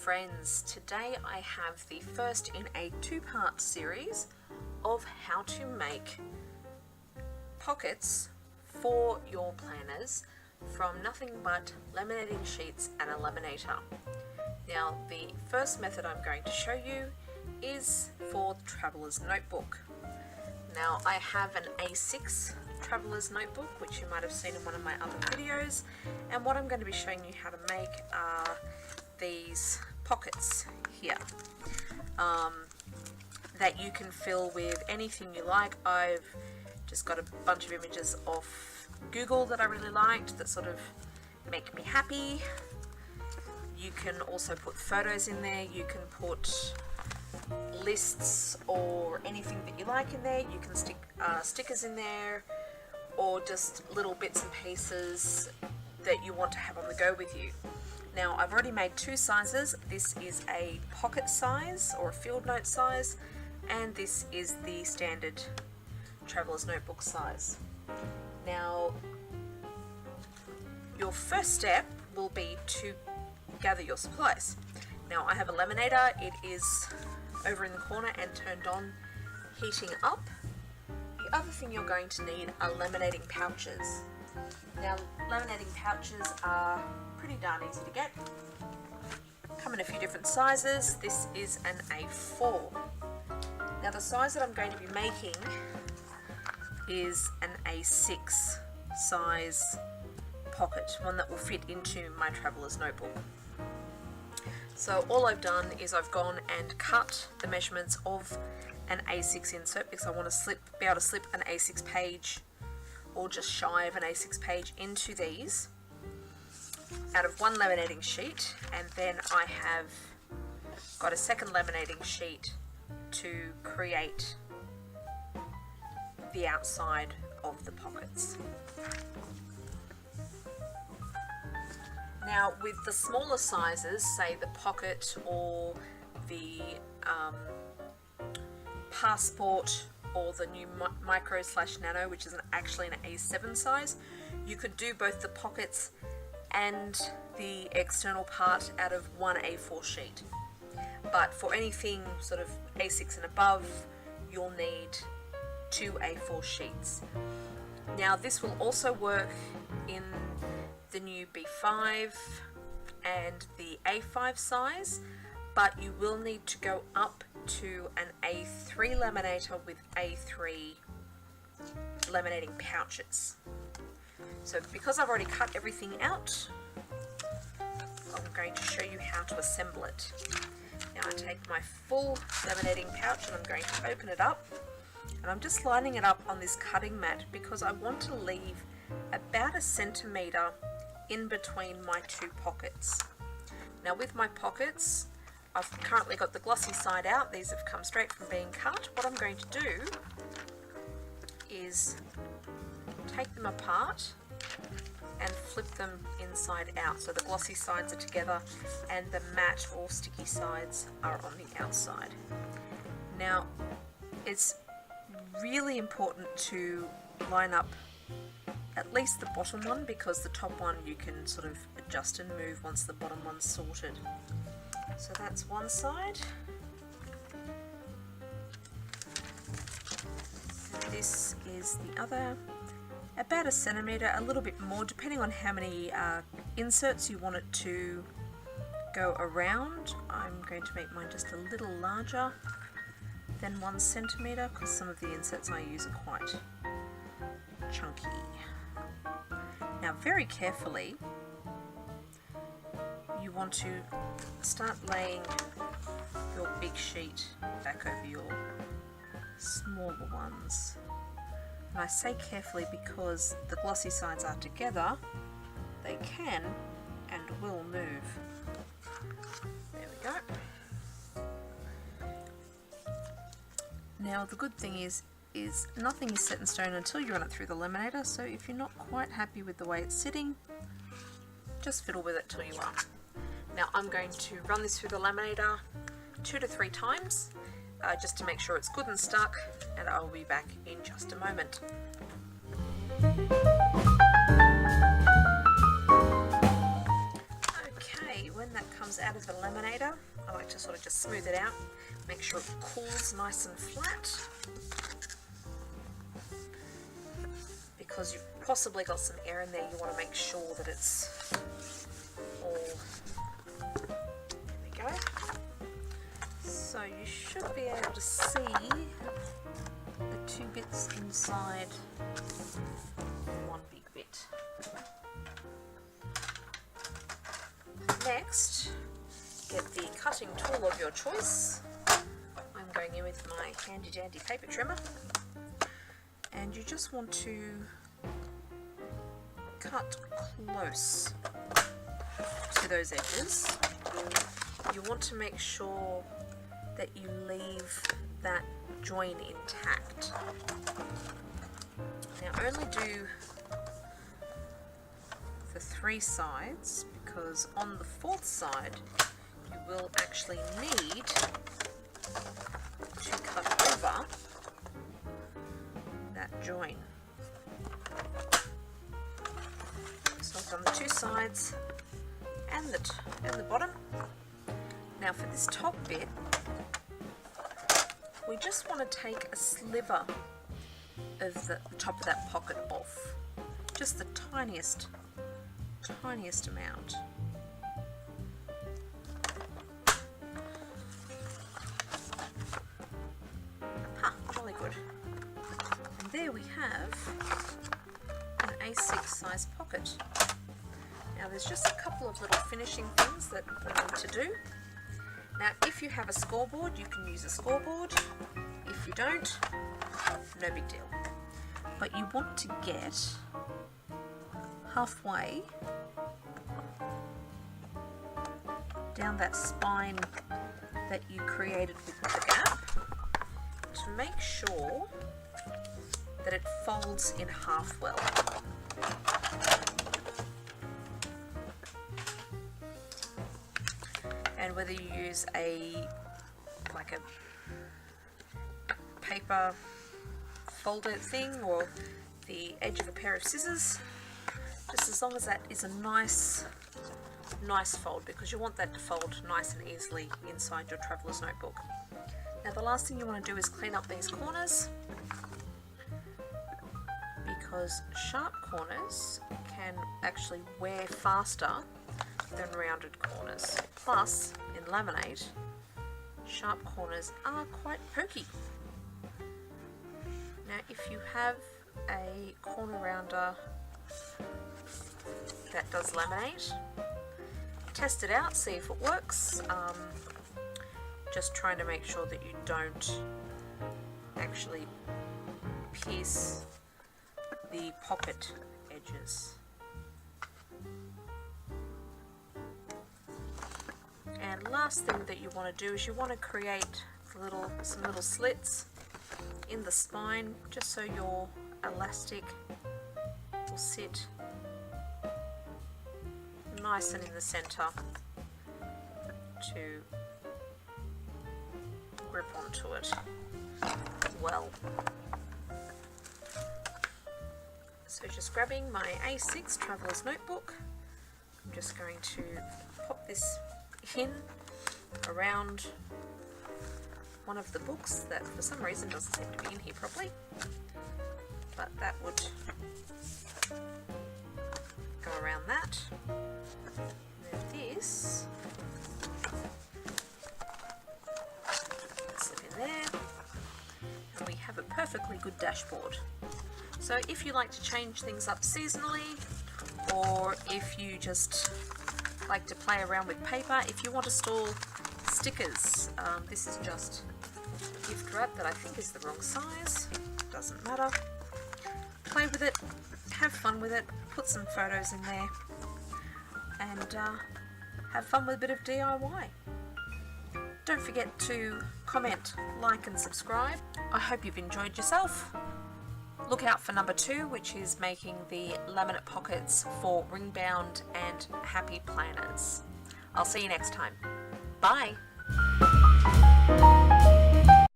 friends, today I have the first in a two-part series of how to make pockets for your planners from nothing but laminating sheets and a laminator. Now the first method I'm going to show you is for the Traveler's Notebook. Now I have an A6 Traveler's Notebook, which you might have seen in one of my other videos, and what I'm going to be showing you how to make are these pockets here that you can fill with anything you like. I've just got a bunch of images off Google that I really liked that sort of make me happy. You can also put photos in there, you can put lists or anything that you like in there. You can stick stickers in there, or just little bits and pieces that you want to have on the go with you. Now I've already made two sizes. This is a pocket size or a field note size, and this is the standard Traveler's Notebook size. Now your first step will be to gather your supplies. Now I have a laminator. It is over in the corner and turned on, heating up. The other thing you're going to need are laminating pouches. Now laminating pouches are pretty darn easy to get. Come in a few different sizes. This is an A4. Now the size that I'm going to be making is an A6 size pocket, one that will fit into my Traveler's Notebook. So all I've done is I've gone and cut the measurements of an A6 insert, because I want to be able to slip an A6 page or just shy of an A6 page into these out of one laminating sheet, and then I have got a second laminating sheet to create the outside of the pockets. Now with the smaller sizes, say the pocket or the passport or the new micro/nano, which is actually an A7 size, you could do both the pockets and the external part out of one A4 sheet. But for anything sort of A6 and above, you'll need two A4 sheets. Now this will also work in the new B5 and the A5 size, but you will need to go up to an A3 laminator with A3 laminating pouches. So because I've already cut everything out, I'm going to show you how to assemble it. Now I take my full laminating pouch and I'm going to open it up, and I'm just lining it up on this cutting mat because I want to leave about 1 centimetre in between my two pockets. Now with my pockets, I've currently got the glossy side out. These have come straight from being cut. What I'm going to do is take them apart and flip them inside out, so the glossy sides are together and the matte or sticky sides are on the outside. Now it's really important to line up at least the bottom one, because the top one you can sort of adjust and move once the bottom one's sorted. So that's one side. And this is the other. About 1 centimetre, a little bit more, depending on how many inserts you want it to go around. I'm going to make mine just a little larger than 1 centimetre, because some of the inserts I use are quite chunky. Now very carefully, you want to start laying your big sheet back over your smaller ones. And I say carefully because the glossy sides are together, they can and will move. There we go. Now the good thing is nothing is set in stone until you run it through the laminator, so if you're not quite happy with the way it's sitting, just fiddle with it till you are. Now I'm going to run this through the laminator 2 to 3 times just to make sure it's good and stuck, and I'll be back in just a moment. Okay, when that comes out of the laminator, smooth it out. Make sure it cools nice and flat, because you've possibly got some air in there. You want to make sure that it's all, there we go. So you should be able to see the two bits inside one big bit. Next, get the cutting tool of your choice. I'm going in with my handy dandy paper trimmer, and you just want to cut close to those edges. You want to make sure that you leave that join intact. Now only do the 3 sides, because on the 4th side you will actually need to cut over that join. So I've done the 2 sides and the bottom. Now for this top bit, we just want to take a sliver of the top of that pocket off, just the tiniest amount. Jolly good. And there we have an A6 size pocket. Now there's just a couple of little finishing things that we need to do. Now if you have a scoreboard, you can use a scoreboard. If you don't, no big deal. But you want to get halfway down that spine that you created with the gap to make sure that it folds in half well. And whether you use a paper folder thing or the edge of a pair of scissors, just as long as that is a nice fold, because you want that to fold nice and easily inside your traveller's notebook. Now the last thing you want to do is clean up these corners, because sharp corners can actually wear faster than rounded corners. Plus, in laminate, sharp corners are quite pokey. Now if you have a corner rounder that does laminate, test it out, see if it works. Just trying to make sure that you don't actually pierce the pocket edges. And last thing that you want to do is you want to create some little slits in the spine, just so your elastic will sit nice and in the center to grip onto it well. So just grabbing my A6 Traveller's Notebook, I'm just going to pop this in around one of the books that for some reason doesn't seem to be in here properly, but that would go around that. Move this, slip in there, and we have a perfectly good dashboard. So if you like to change things up seasonally, or if you just like to play around with paper, if you want to store stickers, this is just gift wrap that I think is the wrong size, doesn't matter. Play with it, have fun with it, put some photos in there, and have fun with a bit of DIY. Don't forget to comment, like and subscribe. I hope you've enjoyed yourself. Look out for number 2, which is making the laminate pockets for ring bound and happy planners. I'll see you next time. Bye!